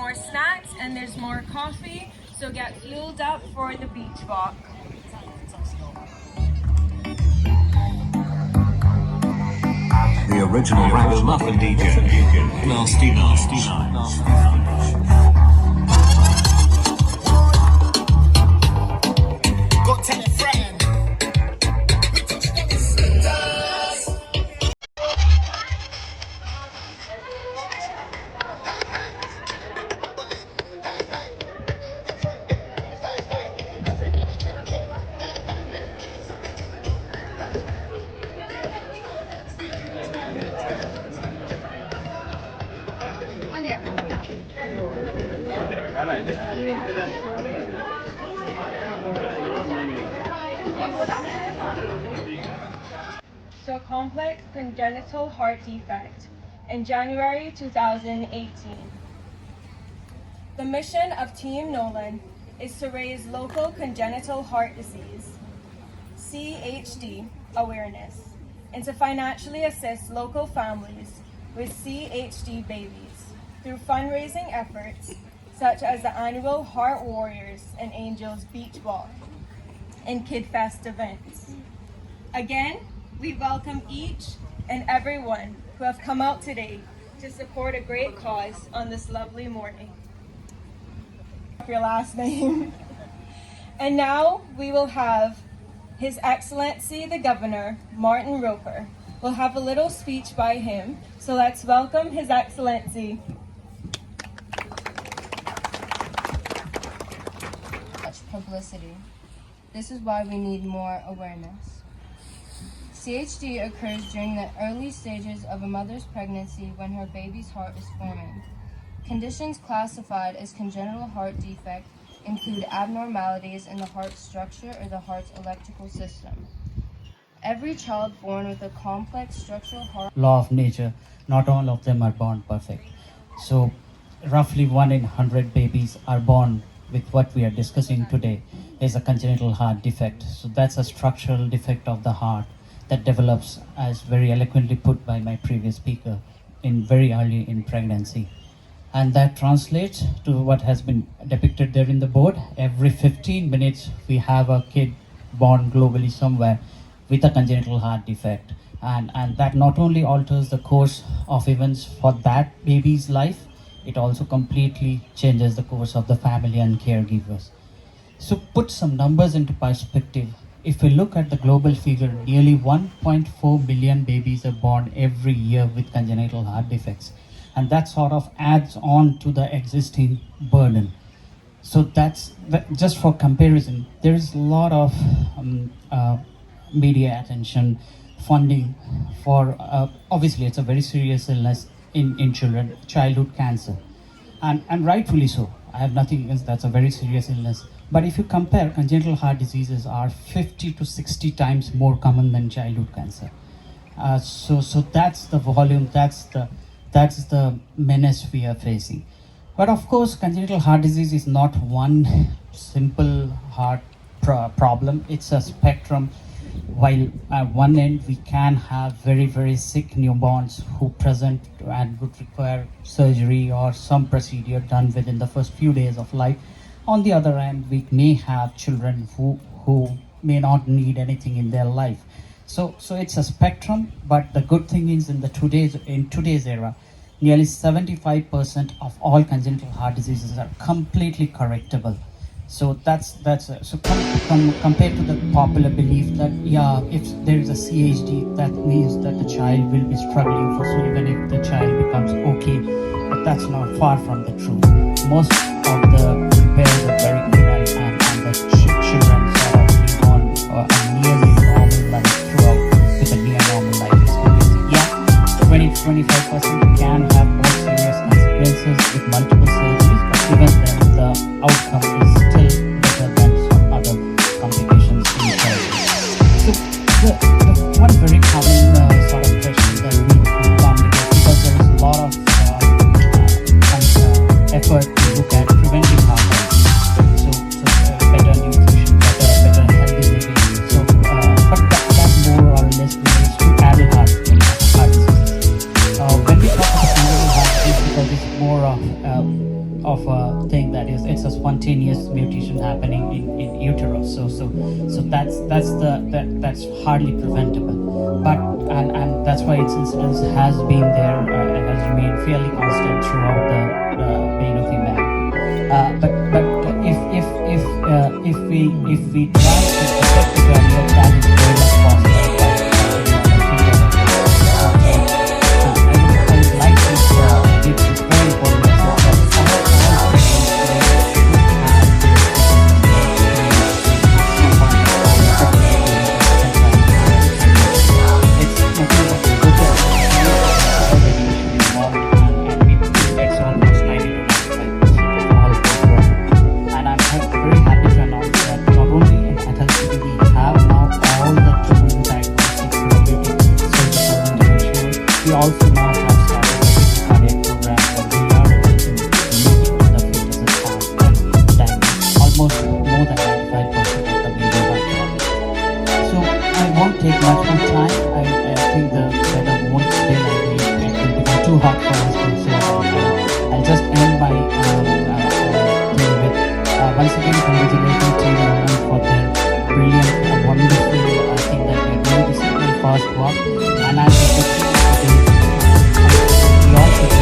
more snacks and there's more coffee, so get fueled up for the beach walk. The original Ragamuffin DJ, Nasty Nasty. Go tell a friend. So complex congenital heart defect in January 2018. The mission of Team Nolan is to raise local congenital heart disease, CHD, awareness, and to financially assist local families with CHD babies through fundraising efforts such as the annual Heart Warriors and Angels Beach Walk and Kid Fest events. Again, we welcome each and everyone who have come out today to support a great cause on this lovely morning. Your last name. And now we will have His Excellency the Governor, Martin Roper. We'll have a little speech by him. So let's welcome His Excellency. Much publicity. This is why we need more awareness. CHD occurs during the early stages of a mother's pregnancy when her baby's heart is forming. Conditions classified as congenital heart defect include abnormalities in the heart structure or the heart's electrical system. Every child born with a complex structural heart law of nature, not all of them are born perfect. So roughly 1 in 100 babies are born with what we are discussing today is a congenital heart defect. So that's a structural defect of the heart that develops, as very eloquently put by my previous speaker, in very early in pregnancy. And that translates to what has been depicted there in the board. Every 15 minutes, we have a kid born globally somewhere with a congenital heart defect. And that not only alters the course of events for that baby's life, it also completely changes the course of the family and caregivers. So put some numbers into perspective. If we look at the global figure, nearly 1.4 million babies are born every year with congenital heart defects. And that sort of adds on to the existing burden. So just for comparison, there is a lot of media attention, funding for, obviously it's a very serious illness in children, childhood cancer. And rightfully so. I have nothing against that's a very serious illness. But if you compare, congenital heart diseases are 50 to 60 times more common than childhood cancer. So that's the volume, that's the menace we are facing. But of course, congenital heart disease is not one simple heart problem. It's a spectrum. While at one end we can have very, very sick newborns who present and would require surgery or some procedure done within the first few days of life. On the other hand, we may have children who may not need anything in their life. So it's a spectrum, but the good thing is in today's era, nearly 75% of all congenital heart diseases are completely correctable. So compared to the popular belief that if there is a CHD, that means that the child will be struggling for so even if the child becomes okay, but that's not far from the truth. Most of the repairs are very good and the children sort of live on a nearly normal life throughout with a near normal life experience. 20-25% can have more serious consequences with multiple surgeries, but even then the outcome is still better than some other complications in surgery. So the one very common sort of question that we commonly get, because there is a lot of effort to look at preventing heart disease. So better nutrition, better healthy living. So but that more or less relates to adult heart disease. When we talk about congenital heart disease, because it's more of of a thing that is, it's a spontaneous mutation happening in utero. So that's hardly preventable. But and that's why its incidence has been there and has remained fairly constant throughout the reign of humanity. But if we try to protect it earlier, that is very much possible. I would like to give this very important message that all it's nothing but good it's almost 90 to 95% of all people. And I'm very happy to announce that not only in Atal City we have now all the children diagnostics rehabilitation surgical intervention, we also now have started a cardiac program where we are able to make it the fetus as fast and diagnose almost more than 95% of the baby heart. So I won't take much more time. I think the weather won't stay like this. It will become too hot for us to say. I'll just end my thing with once again congratulating Team Nolan for their brilliant, wonderful thing that they're doing. This is very fast work, and as you can see, we also do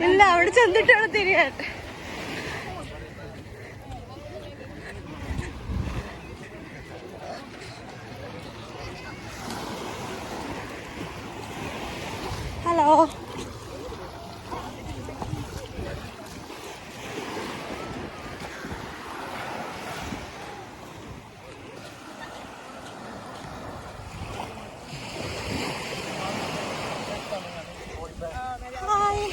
ഇല്ല അവിടെ ചെന്നിട്ടാണ് തിരിയാൻ. Hello Hi.